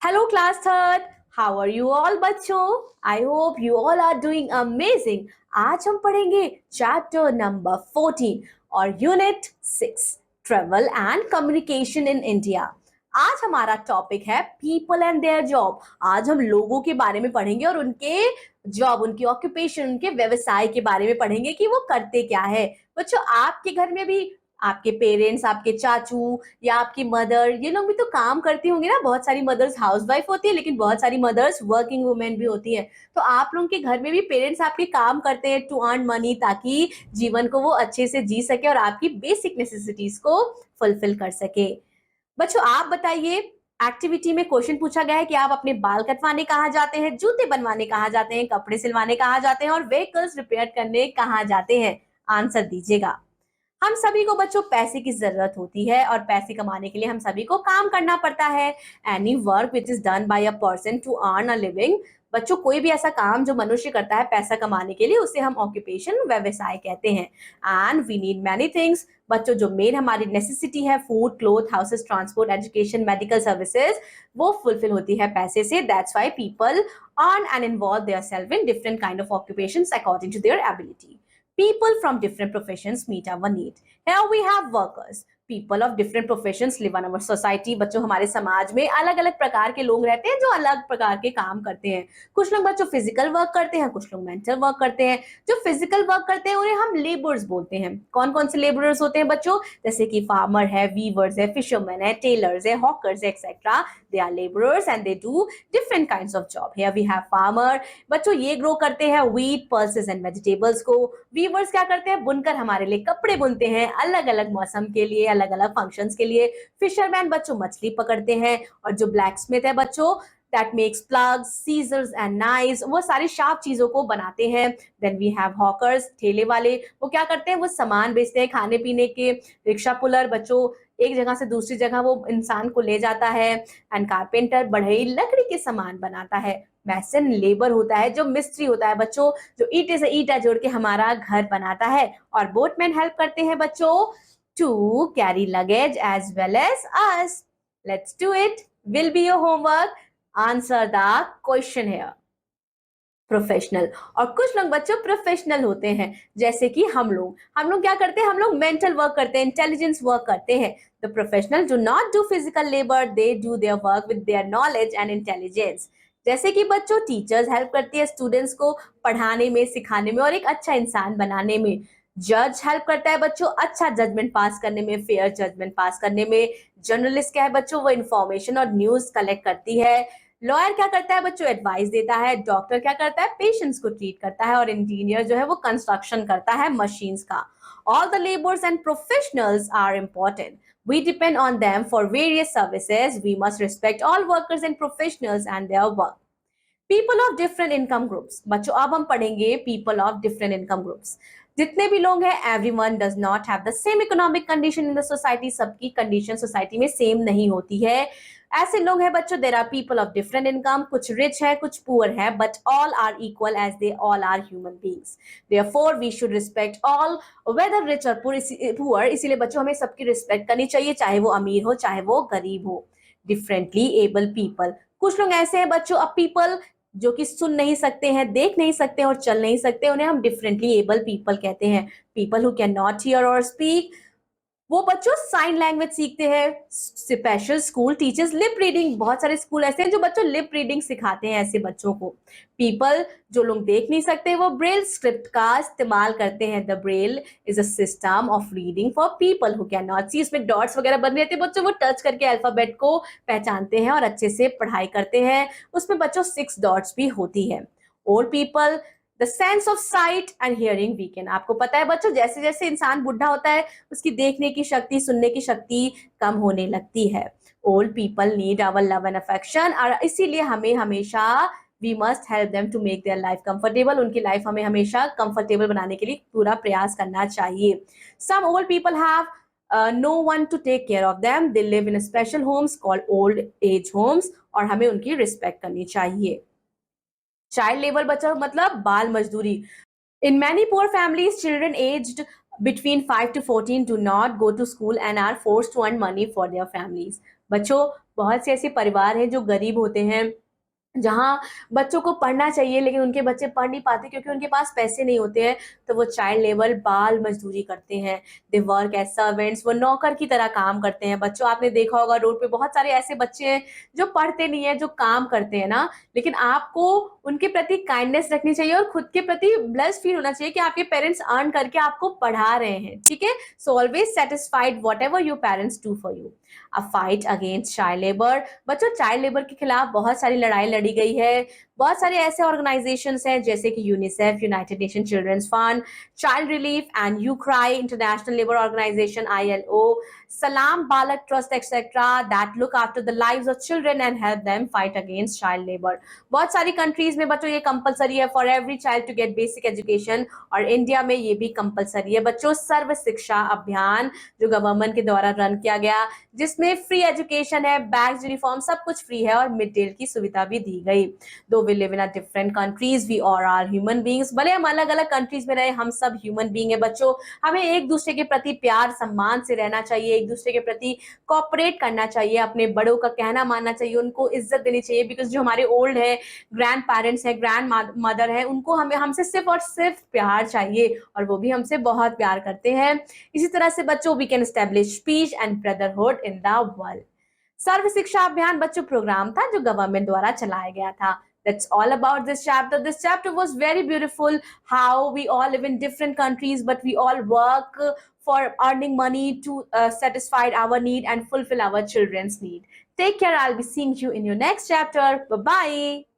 Hello, class third. How are you all, बच्चों? I hope you all are doing amazing. आज हम पढ़ेंगे chapter number 14 और unit 6 travel and communication in India. आज हमारा topic है पीपल एंड देयर जॉब। आज हम लोगों के बारे में पढ़ेंगे और उनके जॉब, उनकी ऑक्यूपेशन, उनके व्यवसाय के बारे में पढ़ेंगे कि वो करते क्या है। बच्चों, आपके घर में भी आपके पेरेंट्स, आपके चाचू या आपकी मदर, ये लोग भी तो काम करती होंगी ना। बहुत सारी मदर्स हाउसवाइफ होती है, लेकिन बहुत सारी मदर्स वर्किंग वुमेन भी होती है। तो आप लोगों के घर में भी पेरेंट्स आपके काम करते हैं टू अर्न मनी, ताकि जीवन को वो अच्छे से जी सके और आपकी बेसिक नेसेसिटीज को फुलफिल कर सके। बच्चों, आप बताइए, एक्टिविटी में क्वेश्चन पूछा गया है कि आप अपने बाल कटवाने कहाँ जाते हैं, जूते बनवाने कहाँ जाते हैं, कपड़े सिलवाने कहाँ जाते हैं और व्हीकल्स रिपेयर करने कहाँ जाते हैं। आंसर दीजिएगा। हम सभी को बच्चों पैसे की जरूरत होती है और पैसे कमाने के लिए हम सभी को काम करना पड़ता है। Any work which is done by a person to earn a living. बच्चों, कोई भी ऐसा काम जो मनुष्य करता है पैसा कमाने के लिए, उसे हम ऑक्यूपेशन, व्यवसाय कहते हैं। And we need many things. बच्चों, जो मेन हमारी नेसेसिटी है, food, cloth, houses, transport, education, medical services, वो फुलफिल होती है पैसे से। That's why people earn and involve their self in different kind of occupations according to their ability. People from different professions meet our need. Here we have workers. People of different professions live in our society. बच्चों, हमारे समाज में अलग अलग प्रकार के लोग रहते हैं जो अलग प्रकार के काम करते हैं। कुछ लोग बच्चों फिजिकल वर्क करते हैं, कुछ लोग मेंटल वर्क करते हैं। जो फिजिकल वर्क करते हैं उन्हें हम लेबर्स बोलते हैं। कौन कौन से लेबरर्स होते हैं बच्चों? जैसे कि फार्मर है, वीवर्स है, फिशरमैन है, टेलर्स है, हॉकर्स है, etcetera. They are labourers and they do different kinds of job. Here we have farmer. बच्चों, ये ग्रो करते हैं व्हीट, पल्सेस एंड वेजिटेबल्स को। वीवर्स क्या करते हैं? बुनकर हमारे लिए कपड़े बुनते हैं, अलग अलग मौसम के लिए, अलग अलग फंक्शंस के लिए। फिशरमैन बच्चों मछली पकड़ते हैं। और जो ब्लैक स्मिथ है बच्चों, that makes plugs, scissors and knives, वो सारी शार्प चीजों को बनाते हैं। Then we have hawkers, ठेले वाले। वो क्या करते हैं? वो सामान बेचते हैं, खाने पीने के। रिक्शा पुलर बच्चों, एक जगह से दूसरी जगह वो इंसान को ले जाता है। एंड कारपेंटर, बढ़ई, लकड़ी के सामान बनाता है। मैसन, लेबर होता है, जो मिस्त्री होता है बच्चों, जो ईंटे से ईंटा जोड़ के हमारा घर बनाता है। और बोटमैन हेल्प करते हैं बच्चों to carry luggage as well as us. Let's do it. Will be your homework. Answer the question here. Professional. और कुछ लोग बच्चों प्रोफेशनल होते हैं, जैसे कि हम लोग क्या करते हैं? हम लोग मेंटल वर्क करते हैं, इंटेलिजेंस वर्क करते हैं। The professional do not do physical labour, they do their work with their knowledge and intelligence. जैसे कि बच्चों टीचर्स हेल्प करती है स्टूडेंट्स को पढ़ाने में, सिखाने में और एक अच्छा इंसान बनाने में। जज हेल्प करता है बच्चों अच्छा जजमेंट पास करने में, फेयर जजमेंट पास करने में। जर्नलिस्ट क्या है बच्चों? वो इंफॉर्मेशन और न्यूज कलेक्ट करती है। लॉयर क्या करता है बच्चों? एडवाइस देता है। डॉक्टर क्या करता है? पेशेंट्स को ट्रीट करता है। और इंजीनियर जो है वो कंस्ट्रक्शन करता है मशीन्स का। All the labours and professionals are important. We depend on them for various services. We must respect all workers and professionals and their work. People of different income groups. बच्चों, अब हम पढ़ेंगे people of different income groups. जितने भी लोग हैं, everyone does not have the same economic condition in the society. सबकी condition society में सेम नहीं होती है। ऐसे लोग हैं बच्चों, there are people of different income. कुछ रिच है, कुछ पुअर है, but all are equal as they all are human beings. Therefore we should respect all weather rich और पुअर। इसीलिए बच्चों हमें सबकी रिस्पेक्ट करनी चाहिए, चाहे वो अमीर हो चाहे वो गरीब हो। Differently able people. कुछ लोग ऐसे हैं बच्चों, अब पीपल जो कि सुन नहीं सकते हैं, देख नहीं सकते और चल नहीं सकते, उन्हें हम डिफरेंटली एबल पीपल कहते हैं। People who can not here और स्पीक, वो बच्चों साइन लैंग्वेज सीखते हैं। Special school teachers lip reading. बहुत सारे स्कूल ऐसे हैं जो बच्चों लिप रीडिंग सिखाते हैं ऐसे बच्चों को। पीपल जो लोग देख नहीं सकते, वो ब्रेल स्क्रिप्ट का इस्तेमाल करते हैं। The Braille is a system of reading for people who can not see. इसमें डॉट्स वगैरह बन रहते हैं बच्चों, वो टच करके अल्फाबेट को पहचानते हैं और अच्छे से पढ़ाई करते हैं। उसमें बच्चों 6 डॉट्स भी होती है। Old people, the sense of site and hearing weakened. आपको पता है बच्चों, जैसे जैसे इंसान बुढ़ा होता है उसकी देखने की शक्ति, सुनने की शक्ति कम होने लगती है। Old people need our love and affection. और इसीलिए हमें हमेशा we must help them to make their life comfortable. उनकी लाइफ हमें हमेशा कंफर्टेबल बनाने के लिए पूरा प्रयास करना चाहिए। Some old people have no one to take care of them. They live in special homes called old age homes. और हमें उनकी रिस्पेक्ट करनी चाहिए। चाइल्ड लेबर बच्चा मतलब बाल मजदूरी। In many poor families, children aged between 5 to 14 do not go to school and are forced to earn money for their families. बच्चों, बहुत से ऐसे परिवार हैं जो गरीब होते हैं, जहाँ बच्चों को पढ़ना चाहिए लेकिन उनके बच्चे पढ़ नहीं पाते क्योंकि उनके पास पैसे नहीं होते हैं, तो वो चाइल्ड लेबर बाल मजदूरी करते हैं। दे वर्क एज सर्वेंट्स, वो नौकर की तरह काम करते हैं। बच्चों, आपने देखा होगा रोड पे बहुत सारे ऐसे बच्चे हैं जो पढ़ते नहीं है, जो काम करते हैं ना, लेकिन आपको उनके प्रति काइंडनेस रखनी चाहिए और खुद के प्रति ब्लेस्ड फील होना चाहिए कि आपके पेरेंट्स अर्न करके आपको पढ़ा रहे हैं, ठीक है। So always satisfied what ever your parents do for you. A fight against child labour. बच्चों, चाइल्ड लेबर के खिलाफ बहुत सारी लड़ाई लड़ी गई है। बहुत सारे ऐसे ऑर्गेनाइजेशंस हैं जैसे कि UNICEF, United Nation children's fund, child relief and you cry, international labour organisation ILO, Salaam Baalak Trust etcetera, that look after the lives of children and help them fight against child labour. बहुत सारी countries में बच्चों ये compulsory है for every child to get basic education, और India में ये भी कंपलसरी है बच्चों। सर्व शिक्षा अभियान जो गवर्नमेंट के द्वारा रन किया गया, जिसमें फ्री एजुकेशन है, बैग्स, यूनिफॉर्म, सब कुछ फ्री है और मिड डे की सुविधा भी दी गई। Though we live in a different countries, we all are human beings. भले हम अलग अलग कंट्रीज में रहे, हम सब ह्यूमन बींग है बच्चों। हमें एक दूसरे के प्रति प्यार सम्मान से रहना चाहिए, एक दूसरे के प्रति कोऑपरेट करना चाहिए, अपने बड़ों का कहना मानना चाहिए, उनको इज्जत देनी चाहिए, बिकॉज जो हमारे ओल्ड है, ग्रैंड पेरेंट्स है, ग्रैंड मदर है, उनको हमें हमसे सिर्फ और सिर्फ प्यार चाहिए और वो भी हमसे बहुत प्यार करते हैं। इसी तरह से बच्चों, we can establish peace and brotherhood in the world. Sarva Shiksha Abhiyan बच्चों प्रोग्राम था जो गवर्नमेंट द्वारा चलाया गया था। That's all about this chapter. This chapter was very beautiful. How we all live in different countries, but we all work for earning money to satisfy our need and fulfill our children's need. Take care. I'll be seeing you in your next chapter. Bye bye.